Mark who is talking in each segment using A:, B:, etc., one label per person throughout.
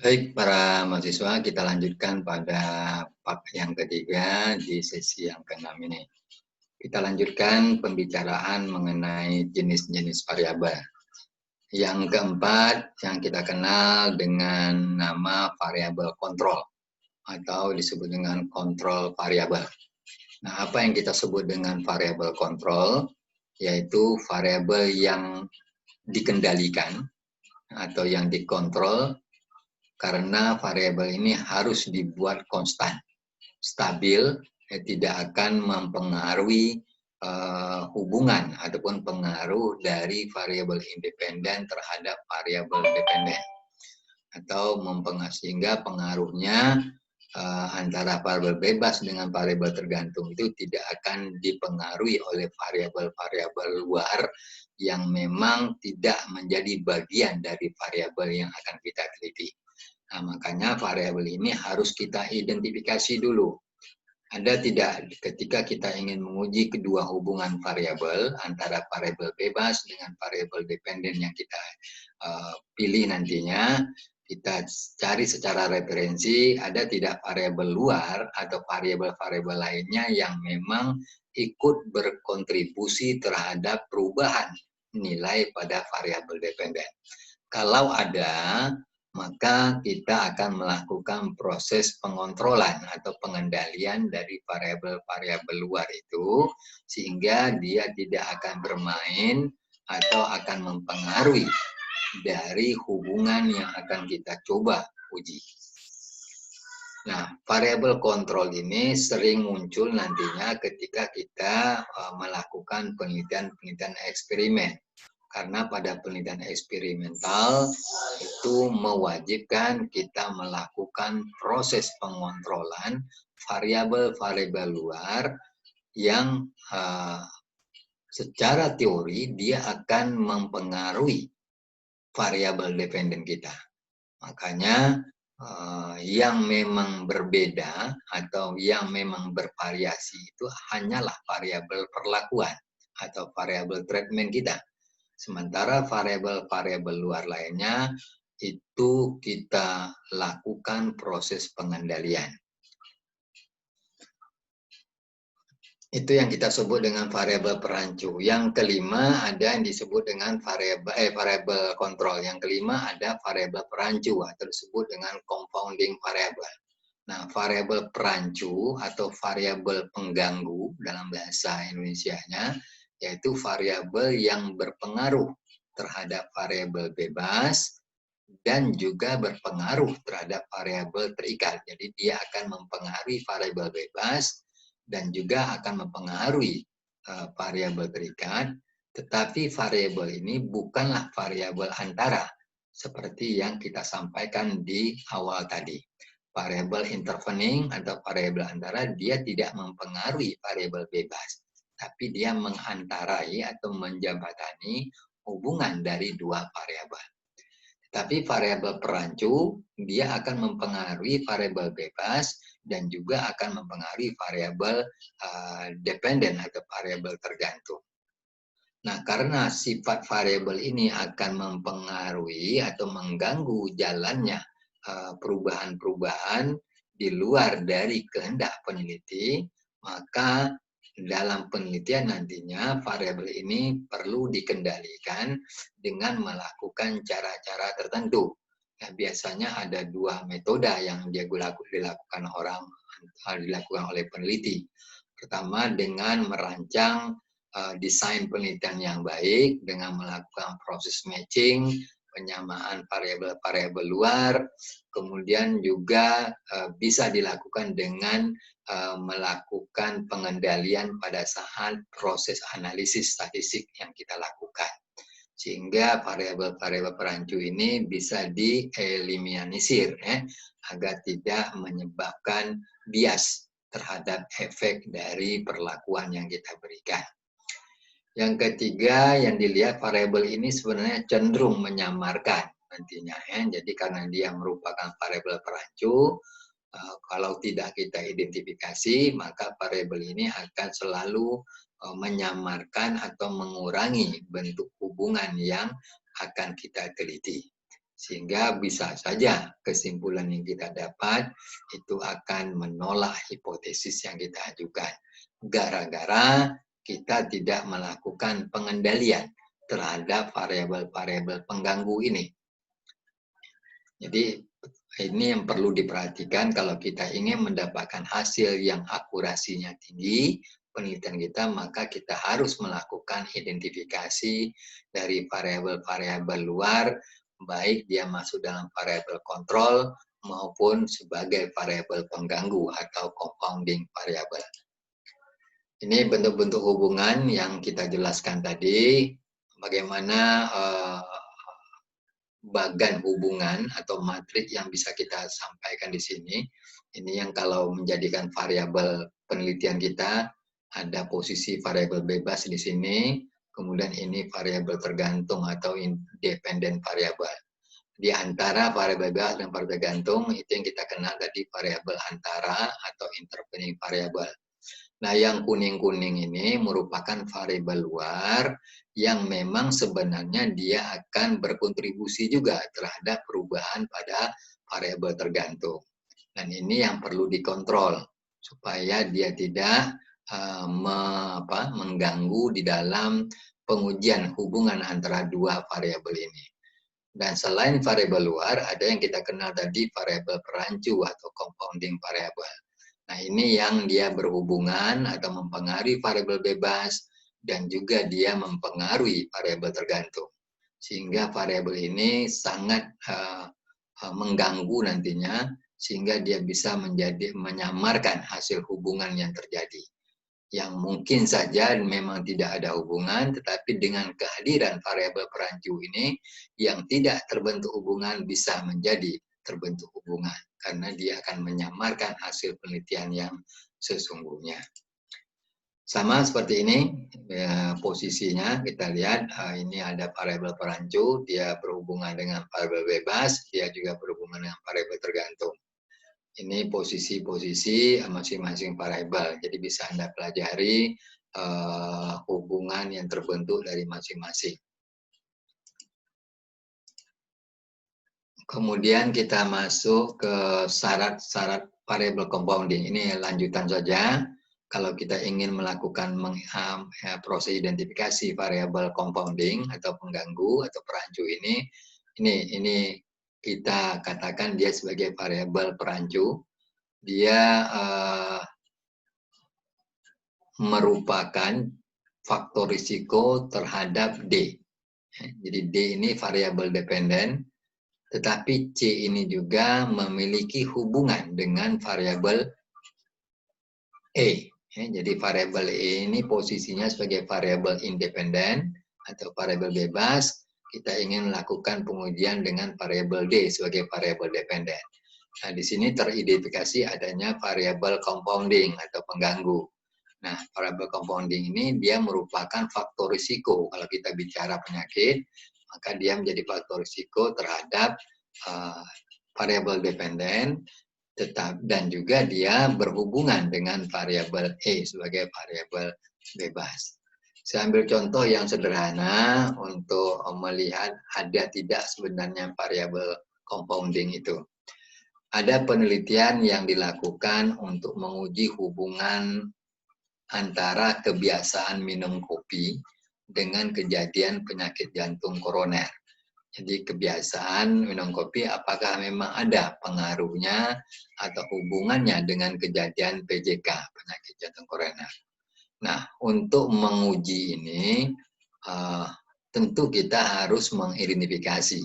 A: Baik, para mahasiswa, kita lanjutkan pada part yang ketiga di sesi yang keenam ini. Kita lanjutkan pembicaraan mengenai jenis-jenis variabel. Yang keempat, yang kita kenal dengan nama variabel kontrol atau disebut dengan kontrol variabel. Nah, apa yang kita sebut dengan variabel kontrol? Yaitu variabel yang dikendalikan atau yang dikontrol karena variabel ini harus dibuat konstan, stabil, tidak akan mempengaruhi hubungan ataupun pengaruh dari variabel independen terhadap variabel dependen, atau sehingga pengaruhnya antara variabel bebas dengan variabel tergantung itu tidak akan dipengaruhi oleh variabel-variabel luar yang memang tidak menjadi bagian dari variabel yang akan kita teliti. Nah, makanya variabel ini harus kita identifikasi dulu. Ada tidak ketika kita ingin menguji kedua hubungan variabel antara variabel bebas dengan variabel dependen yang kita pilih nantinya, kita cari secara referensi ada tidak variabel luar atau variabel-variabel lainnya yang memang ikut berkontribusi terhadap perubahan nilai pada variabel dependen. Kalau ada, maka kita akan melakukan proses pengontrolan atau pengendalian dari variabel-variabel luar itu, sehingga dia tidak akan bermain atau akan mempengaruhi dari hubungan yang akan kita coba uji. Nah, variabel kontrol ini sering muncul nantinya ketika kita melakukan penelitian-penelitian eksperimen. Karena pada penelitian eksperimental itu mewajibkan kita melakukan proses pengontrolan variabel-variabel luar yang secara teori dia akan mempengaruhi variabel dependen kita. Makanya yang memang berbeda atau yang memang bervariasi itu hanyalah variabel perlakuan atau variabel treatment kita. Sementara variabel-variabel luar lainnya itu kita lakukan proses pengendalian. Itu yang kita sebut dengan variabel perancu. Yang kelima ada yang disebut dengan variabel kontrol. Yang kelima ada variabel perancu atau disebut dengan confounding variable. Nah, variabel perancu atau variabel pengganggu dalam bahasa Indonesianya yaitu variabel yang berpengaruh terhadap variabel bebas dan juga berpengaruh terhadap variabel terikat. Jadi dia akan mempengaruhi variabel bebas dan juga akan mempengaruhi variabel terikat, tetapi variabel ini bukanlah variabel antara seperti yang kita sampaikan di awal tadi. Variabel intervening atau variabel antara dia tidak mempengaruhi variabel bebas, tapi dia mengantarai atau menjembatani hubungan dari dua variabel. Tapi variabel perancu dia akan mempengaruhi variabel bebas dan juga akan mempengaruhi variabel dependen atau variabel tergantung. Nah, karena sifat variabel ini akan mempengaruhi atau mengganggu jalannya perubahan-perubahan di luar dari kehendak peneliti, maka dalam penelitian nantinya variabel ini perlu dikendalikan dengan melakukan cara-cara tertentu. Nah, biasanya ada dua metode yang dilakukan oleh peneliti. Pertama dengan merancang desain penelitian yang baik dengan melakukan proses matching, penyamaan variabel-variabel luar, kemudian juga bisa dilakukan dengan melakukan pengendalian pada saat proses analisis statistik yang kita lakukan. Sehingga variabel-variabel perancu ini bisa dieliminasir agar tidak menyebabkan bias terhadap efek dari perlakuan yang kita berikan. Yang ketiga yang dilihat variabel ini sebenarnya cenderung menyamarkan nantinya Jadi karena dia merupakan variabel perancu, kalau tidak kita identifikasi maka variabel ini akan selalu menyamarkan atau mengurangi bentuk hubungan yang akan kita teliti. Sehingga bisa saja kesimpulan yang kita dapat itu akan menolak hipotesis yang kita ajukan. Gara-gara kita tidak melakukan pengendalian terhadap variabel-variabel pengganggu ini. Jadi ini yang perlu diperhatikan kalau kita ingin mendapatkan hasil yang akurasinya tinggi, penelitian kita, maka kita harus melakukan identifikasi dari variabel-variabel luar, baik dia masuk dalam variabel kontrol maupun sebagai variabel pengganggu atau compounding variabel. Ini bentuk-bentuk hubungan yang kita jelaskan tadi, bagaimana bagan hubungan atau matrik yang bisa kita sampaikan di sini. Ini yang kalau menjadikan variabel penelitian kita, ada posisi variabel bebas di sini, kemudian ini variabel tergantung atau independent variabel. Di antara variabel bebas dan variabel tergantung, itu yang kita kenal tadi variabel antara atau intervening variabel. Nah, yang kuning-kuning ini merupakan variabel luar yang memang sebenarnya dia akan berkontribusi juga terhadap perubahan pada variabel tergantung. Dan ini yang perlu dikontrol supaya dia tidak mengganggu di dalam pengujian hubungan antara dua variabel ini. Dan selain variabel luar, ada yang kita kenal tadi variabel perancu atau compounding variabel. Nah, ini yang dia berhubungan atau mempengaruhi variabel bebas dan juga dia mempengaruhi variabel tergantung. Sehingga variabel ini sangat mengganggu nantinya sehingga dia bisa menyamarkan hasil hubungan yang terjadi. Yang mungkin saja memang tidak ada hubungan, tetapi dengan kehadiran variabel perancu ini yang tidak terbentuk hubungan bisa menjadi terbentuk hubungan karena dia akan menyamarkan hasil penelitian yang sesungguhnya. Sama seperti ini posisinya, kita lihat ini ada variabel perancu, dia berhubungan dengan variabel bebas, dia juga berhubungan dengan variabel tergantung. Ini posisi-posisi masing-masing variabel, jadi bisa Anda pelajari hubungan yang terbentuk dari masing-masing. Kemudian kita masuk ke syarat-syarat variabel compounding. Ini lanjutan saja. Kalau kita ingin melakukan proses identifikasi variabel compounding atau pengganggu atau perancu ini kita katakan dia sebagai variabel perancu. Dia merupakan faktor risiko terhadap D. Jadi D ini variabel dependen, tetapi C ini juga memiliki hubungan dengan variabel E. Jadi variabel E ini posisinya sebagai variabel independen atau variabel bebas. Kita ingin melakukan pengujian dengan variabel D sebagai variabel dependen. Nah, di sini teridentifikasi adanya variabel compounding atau pengganggu. Nah, variabel compounding ini dia merupakan faktor risiko. Kalau kita bicara penyakit, maka dia menjadi faktor risiko terhadap variabel dependen, dan juga dia berhubungan dengan variabel E sebagai variabel bebas. Saya ambil contoh yang sederhana untuk melihat ada tidak sebenarnya variabel compounding itu. Ada penelitian yang dilakukan untuk menguji hubungan antara kebiasaan minum kopi dengan kejadian penyakit jantung koroner. Jadi kebiasaan minum kopi apakah memang ada pengaruhnya atau hubungannya dengan kejadian PJK, penyakit jantung koroner. Nah, untuk menguji ini tentu kita harus mengidentifikasi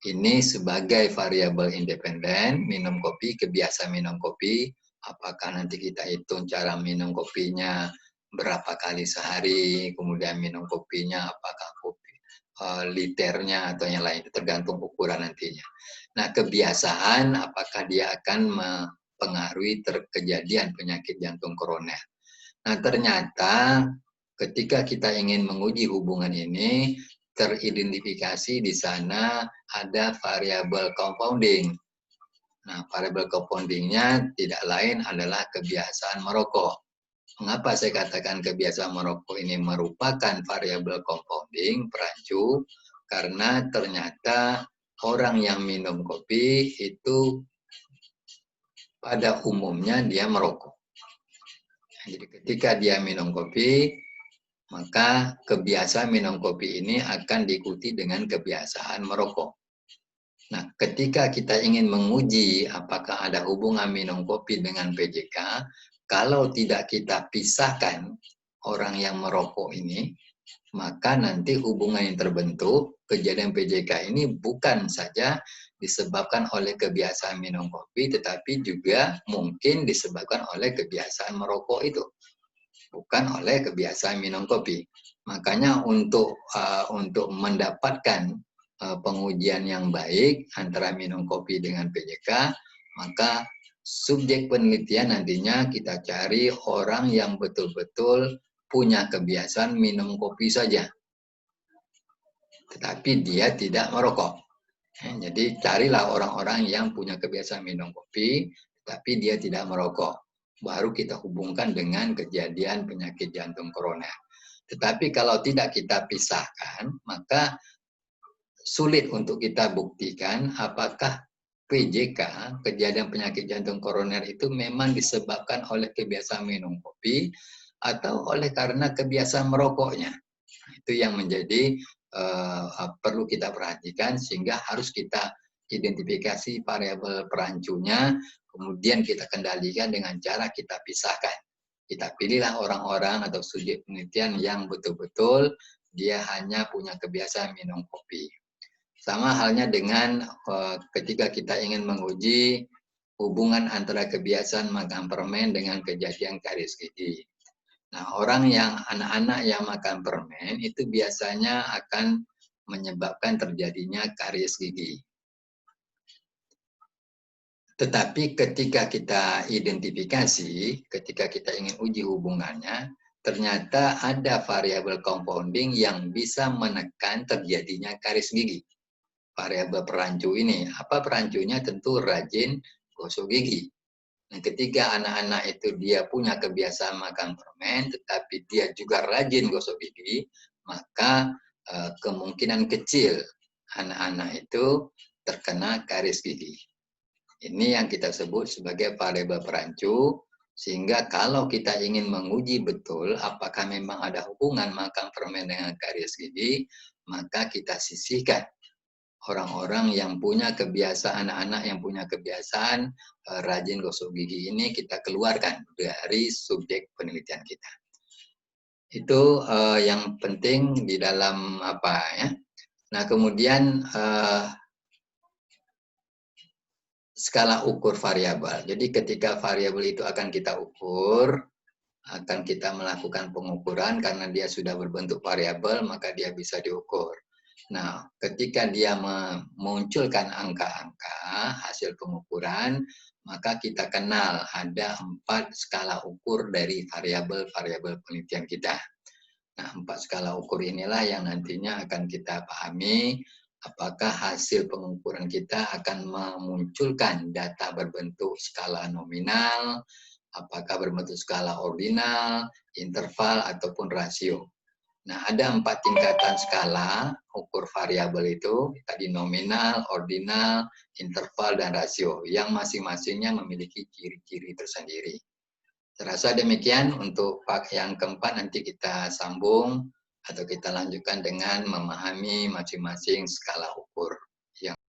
A: ini sebagai variabel independen, minum kopi, kebiasaan minum kopi, apakah nanti kita hitung cara minum kopinya berapa kali sehari, kemudian minum kopinya apakah kopi liternya atau yang lain, tergantung ukuran nantinya. Nah, kebiasaan apakah dia akan mempengaruhi kejadian penyakit jantung koroner. Nah, ternyata ketika kita ingin menguji hubungan ini, teridentifikasi di sana ada variabel compounding. Nah, variabel compoundingnya tidak lain adalah kebiasaan merokok. Mengapa saya katakan kebiasaan merokok ini merupakan variabel compounding, perancu? Karena ternyata orang yang minum kopi itu pada umumnya dia merokok. Jadi ketika dia minum kopi, maka kebiasaan minum kopi ini akan diikuti dengan kebiasaan merokok. Nah, ketika kita ingin menguji apakah ada hubungan minum kopi dengan PJK, kalau tidak kita pisahkan orang yang merokok ini, maka nanti hubungan yang terbentuk, kejadian PJK ini bukan saja disebabkan oleh kebiasaan minum kopi, tetapi juga mungkin disebabkan oleh kebiasaan merokok itu, bukan oleh kebiasaan minum kopi. Makanya untuk mendapatkan pengujian yang baik antara minum kopi dengan PJK, maka subjek penelitian nantinya kita cari orang yang betul-betul punya kebiasaan minum kopi saja, tetapi dia tidak merokok. Jadi carilah orang-orang yang punya kebiasaan minum kopi, tapi dia tidak merokok. Baru kita hubungkan dengan kejadian penyakit jantung koroner. Tetapi kalau tidak kita pisahkan, maka sulit untuk kita buktikan apakah PJK, kejadian penyakit jantung koroner itu memang disebabkan oleh kebiasaan minum kopi atau oleh karena kebiasaan merokoknya. Itu yang menjadi perlu kita perhatikan, sehingga harus kita identifikasi variabel perancunya, kemudian kita kendalikan dengan cara kita pisahkan. Kita pilihlah orang-orang atau subjek penelitian yang betul-betul dia hanya punya kebiasaan minum kopi. Sama halnya dengan ketika kita ingin menguji hubungan antara kebiasaan makan permen dengan kejadian karies gigi. Nah, orang yang anak-anak yang makan permen itu biasanya akan menyebabkan terjadinya karies gigi. Tetapi ketika kita identifikasi, ketika kita ingin uji hubungannya, ternyata ada variabel compounding yang bisa menekan terjadinya karies gigi. Variabel perancu ini. Apa perancunya? Tentu rajin gosok gigi. Nah, ketika anak-anak itu dia punya kebiasaan makan permen, tetapi dia juga rajin gosok gigi, maka kemungkinan kecil anak-anak itu terkena karies gigi. Ini yang kita sebut sebagai variabel perancu, sehingga kalau kita ingin menguji betul apakah memang ada hubungan makan permen dengan karies gigi, maka kita sisihkan orang-orang yang punya kebiasaan, anak-anak yang punya kebiasaan rajin gosok gigi ini kita keluarkan dari subjek penelitian kita. Itu yang penting di dalam apa ya. Nah, kemudian skala ukur variabel. Jadi ketika variabel itu akan kita ukur, akan kita melakukan pengukuran karena dia sudah berbentuk variabel, maka dia bisa diukur. Nah, ketika dia memunculkan angka-angka hasil pengukuran, maka kita kenal ada 4 skala ukur dari variabel-variabel penelitian kita. Nah, 4 skala ukur inilah yang nantinya akan kita pahami apakah hasil pengukuran kita akan memunculkan data berbentuk skala nominal, apakah berbentuk skala ordinal, interval, ataupun rasio. Nah, ada 4 tingkatan skala ukur variabel itu, tadi nominal, ordinal, interval, dan rasio, yang masing-masingnya memiliki ciri-ciri tersendiri. Terasa demikian. Untuk yang keempat nanti kita sambung atau kita lanjutkan dengan memahami masing-masing skala ukur.